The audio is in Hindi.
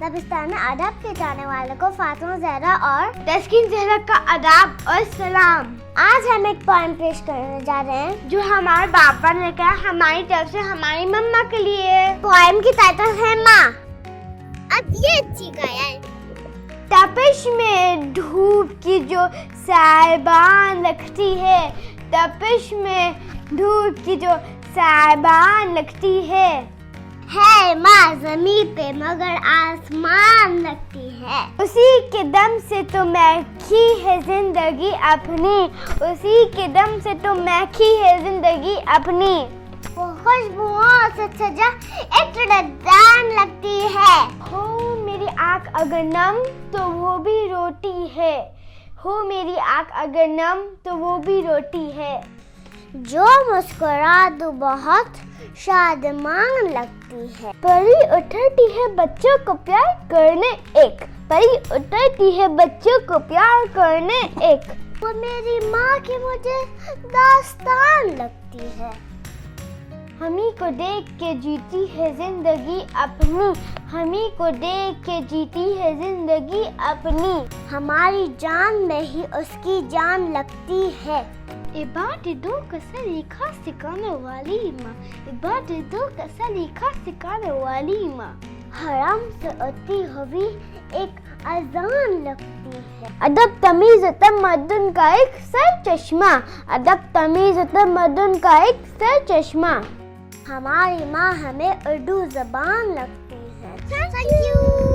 दबिस्तान में अदब के जाने वालों को फातिमा ज़हरा और तस्कीन ज़हरा का अदब और सलाम। आज हम एक पोएम पेश करने जा रहे हैं जो हमारे पापा ने कहा हमारी तरफ से हमारी मम्मा के लिए। पोएम की टाइटल है माँ। अब ये अच्छी गाया है। तपिश में धूप की जो साइबान लगती है, तपिश में धूप की जो साइबान लगती है माँ ज़मीन पे मगर आसमान लगती है। उसी के दम से तो महकी है जिंदगी अपनी, उसी के दम से तो महकी है जिंदगी अपनी। वो खुशबुओं से सजा एक रद्दान लगती है। हो मेरी आँख अगर नम तो वो भी रोटी है, हो मेरी आँख अगर नम तो वो भी रोटी है। जो मुस्कुरा दो बहुत शादमान लगती है। परी उतरती है बच्चों को प्यार करने एक, परी उतरती है बच्चों को प्यार करने एक। वो मेरी माँ की मुझे दास्तान लगती है। हमी को देख के जीती है जिंदगी अपनी, हमी को देख के जीती है जिंदगी अपनी। हमारी जान में ही उसकी जान लगती है। इबादतों का सलीका सिखाने वाली माँ, इबादतों का सलीका सिखाने वाली माँ। हराम से उठती हुई एक अजान लगती है। अदब तमीज तमद्दुन का एक सर चश्मा, अदब तमीज तमद्दुन का एक सर चश्मा। हमारी माँ हमें उर्दू ज़बान लगती है। Thank you.